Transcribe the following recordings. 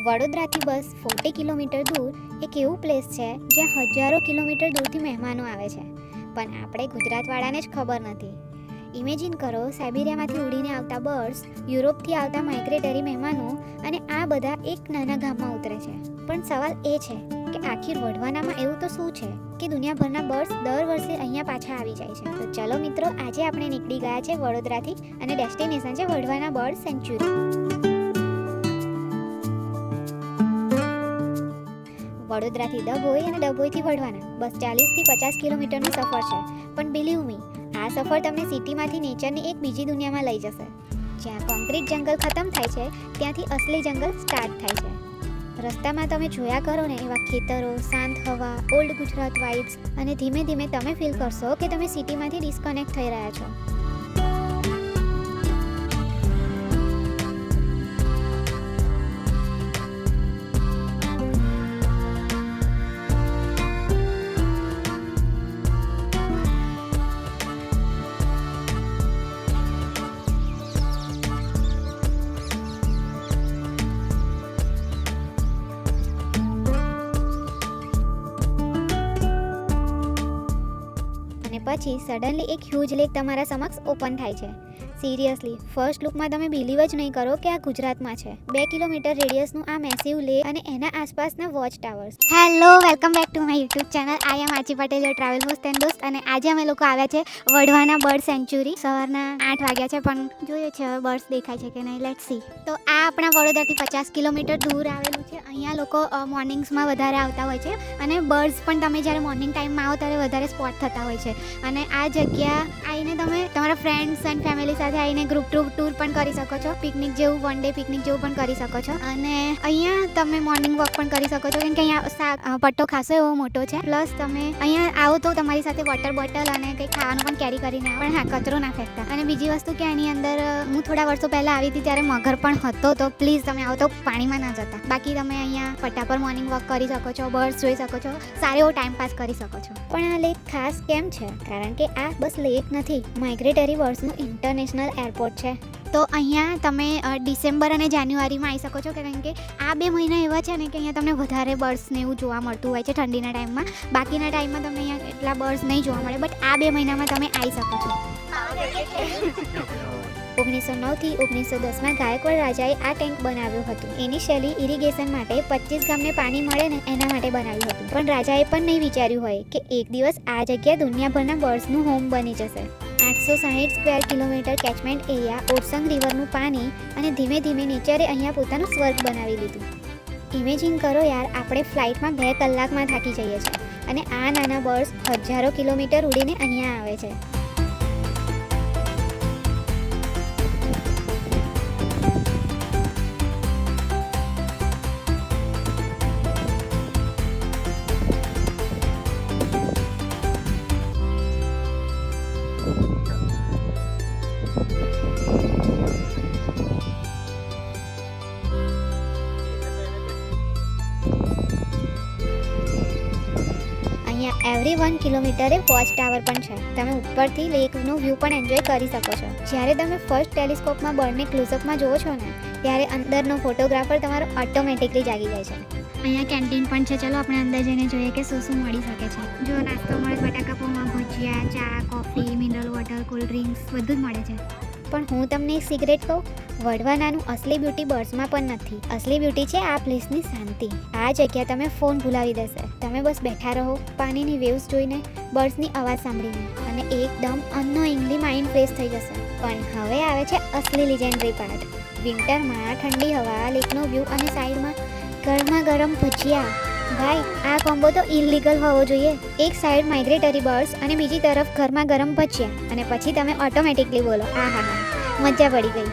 વડોદરાથી બસ 40 કિલોમીટર દૂર એક એવું પ્લેસ છે જ્યાં હજારો કિલોમીટર દૂરથી મહેમાનો આવે છે, પણ આપણે ગુજરાતવાળાને જ ખબર નથી. ઇમેજિન કરો, સાઇબેરિયામાંથી ઉડીને આવતા બર્ડ્સ, યુરોપથી આવતા માઇગ્રેટરી મહેમાનો અને આ બધા એક નાના ગામમાં ઉતરે છે. પણ સવાલ એ છે કે આખિર વઢવાનામાં એવું તો શું છે કે દુનિયાભરના બર્ડ્સ દર વર્ષે અહીંયા પાછા આવી જાય છે. તો ચલો મિત્રો, આજે આપણે નીકળી ગયા છે વડોદરાથી અને ડેસ્ટિનેશન છે વઢવાના બર્ડ સેન્ચ્યુરી. વડોદરાથી ડભોઈ અને ડભોઈથી વઢવાના બસ 40 થી 50 કિલોમીટરનો સફર છે. પણ બિલીવ મી, આ સફર તમને સિટીમાંથી નેચરની એક બીજી દુનિયામાં લઈ જશે, જ્યાં કોન્ક્રીટ જંગલ ખતમ થાય છે ત્યાંથી અસલી જંગલ સ્ટાર્ટ થાય છે. રસ્તામાં તમે જોયા કરો ને એવા ખેતરો, શાંત હવા, ઓલ્ડ ગુજરાત વાઇબ્સ, અને ધીમે ધીમે તમે ફીલ કરશો કે તમે સિટીમાંથી ડિસ્કનેક્ટ થઈ રહ્યા છો. પછી સડનલી એક હ્યુજ લેક તમારા સમક્ષ ઓપન થાય છે. સિરિયસલી, ફર્સ્ટ લુકમાં તમે બિલીવ જ નહીં કરો કે આ ગુજરાતમાં છે. 2 કિલોમીટર રેડિયસનું આ મેસિવ લેક અને એના આસપાસના watch towers. Hello, welcome back to my YouTube channel. I am Achi Patel, your travel host and દોસ્ત. અને આજે અમે લોકો આવ્યા છે વઢવાના બર્ડ સેન્ચ્યુરી. સવારના 8 વાગ્યા છે, પણ જોઈએ છે હવે બર્ડ્સ દેખાય છે કે નહીં. Let's see. તો આ આપણા વડોદરાથી 50 કિલોમીટર દૂર આવેલું છે. અહીંયા લોકો મોર્નિંગ્સમાં વધારે આવતા હોય છે અને બર્ડ્સ પણ તમે જ્યારે મોર્નિંગ ટાઈમમાં આવો ત્યારે વધારે સ્પોટ થતા હોય છે. અને આ જગ્યા આવીને તમે તમારા ફ્રેન્ડ્સ એન્ડ ફેમિલી સાથે આવીને ગ્રુપ ટૂર પણ કરી શકો છો. પિકનિક જેવું, વન ડે પિકનિક જેવું પણ કરી શકો છો. અને અહીંયા તમે મોર્નિંગ વોક પણ કરી શકો છો, કેમ કે અહીંયા પટ્ટો ખાસો એવો મોટો છે. પ્લસ તમે અહીંયા આવો તો તમારી સાથે વોટર બોટલ અને કંઈ ખાવાનું પણ કેરી કરીને આવો. પણ હા, કચરો ના ફેંકતા. અને બીજી વસ્તુ કે આની અંદર હું થોડા વર્ષો પહેલાં આવી હતી ત્યારે મગર પણ હતો, તો પ્લીઝ તમે આવો તો પાણીમાં ના જતા. બાકી તમે અહીંયા પટ્ટા પર મોર્નિંગ વોક કરી શકો છો, બર્ડ્સ જોઈ શકો છો, સારો એવો ટાઈમ પાસ કરી શકો છો. પણ આ લેક ખાસ કેમ છે? કારણ કે આ બસ લેક નથી, માઇગ્રેટરી બર્ડ્સનું ઇન્ટરનેશનલ એરપોર્ટ છે. તો અહીંયા તમે ડિસેમ્બર અને જાન્યુઆરીમાં આવી શકો છો, કારણ કે આ 2 મહિના એવા છે ને કે અહીંયા તમને વધારે બર્ડ્સને એવું જોવા મળતું હોય છે ઠંડીના ટાઈમમાં. બાકીના ટાઈમમાં તમને અહીંયા એટલા બર્ડ્સ નહીં જોવા મળે, બટ આ 2 મહિનામાં તમે આવી શકો છો. 1909 થી 1910માં ગાયકવાડ રાજાએ આ ટેન્ક બનાવ્યું હતું. ઇનિશિયલી ઇરિગેશન માટે 25 ગામને પાણી મળે ને એના માટે બનાવ્યું હતું. પણ રાજાએ પણ નહીં વિચાર્યું હોય કે એક દિવસ આ જગ્યા દુનિયાભરના બર્ડ્સનું હોમ બની જશે. 860 square kilometre catchment area, Orsang રિવરનું પાણી અને ધીમે ધીમે નેચરે અહીંયા પોતાનું સ્વર્ગ બનાવી લીધું. ઇમેજિન કરો યાર, આપણે ફ્લાઇટમાં 2 કલાકમાં થાકી જઈએ છીએ અને આ નાના બર્ડ્સ હજારો કિલોમીટર ઉડીને અહીંયા આવે છે. એવરી 1 કિલોમીટરે વોચ ટાવર પણ છે. તમે ઉપરથી લેકનો વ્યૂ પણ એન્જોય કરી શકો છો. જ્યારે તમે ફર્સ્ટ ટેલિસ્કોપમાં બર્ડને ક્લોઝઅપમાં જોવો છો ને, ત્યારે અંદરનો ફોટોગ્રાફર તમારો ઓટોમેટિકલી જાગી જાય છે. અહીંયા કેન્ટીન પણ છે. ચલો આપણે અંદર જઈને જોઈએ કે શું શું મળી શકે છે. જો નાસ્તો મળે, બટાકા પૌવા, ભજીયા, ચા, coffee, mineral water, cold drinks બધું જ મળે છે. પણ હું તમને એક સિક્રેટ કહું, વઢવાનાનું અસલી બ્યુટી બર્ડ્સમાં પણ નથી. અસલી બ્યુટી છે આ પ્લેસની શાંતિ. આ જગ્યા તમે ફોન ભૂલાવી દેશે. તમે બસ બેઠા રહો, પાણીની વેવ્સ જોઈને, બર્ડ્સની અવાજ સાંભળીને, અને એકદમ અનનોઇંગલી માઇન્ડ ફ્રેશ થઈ જશે. પણ હવે આવે છે અસલી લિજેન્ડરી પાર્ટ. વિન્ટરમાં ઠંડી હવા, લેકનો વ્યૂ અને સાઈડમાં ગરમા ગરમ ભજીયા. ભાઈ, આ કોમ્બો તો ઇલીગલ હોવો જોઈએ. એક સાઈડ માઇગ્રેટરી બર્ડ્સ અને બીજી તરફ ગરમા ગરમ ભજીયા, અને પછી તમે ઓટોમેટિકલી બોલો આહા હા, મજા પડી ગઈ.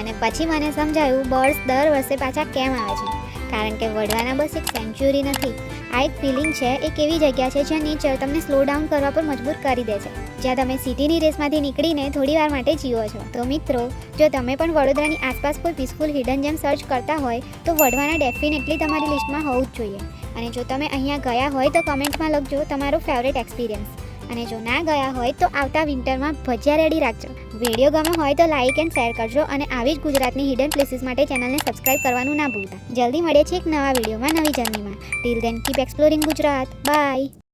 અને પછી મને સમજાયું બર્ડ્સ દર વર્ષે પાછા કેમ આવે છે. કારણ કે વઢવાના બસ એક સેન્ચ્યુરી નથી, આ એક ફિલિંગ છે. એક એવી જગ્યા છે જ્યાં નેચર તમને સ્લો ડાઉન કરવા પર મજબૂર કરી દે છે, જ્યાં તમે સિટીની રેસમાંથી નીકળીને થોડી વાર માટે જીવો છો. તો મિત્રો, જો તમે પણ વડોદરાની આસપાસ કોઈ પીસફુલ હિડન જેમ સર્ચ કરતા હોય તો વઢવાના ડેફિનેટલી તમારી લિસ્ટમાં હોવું જ જોઈએ. અને જો તમે અહીંયા ગયા હોય તો કમેન્ટમાં લખજો તમારો ફેવરેટ એક્સપિરિયન્સ. અને જો ના ગયા હોય તો આવતા વિન્ટરમાં ભજીયા રેડી રાખજો. વિડીયો ગમે હોય તો લાઇક એન્ડ શેર કરજો અને આવી જ ગુજરાતની હિડન પ્લેસીસ માટે ચેનલને સબસ્ક્રાઇબ કરવાનું ના ભૂલતા. જલ્દી મળીએ છીએ એક નવા વિડીયોમાં નવી જર્નીમાં. Till then keep exploring Gujarat. By.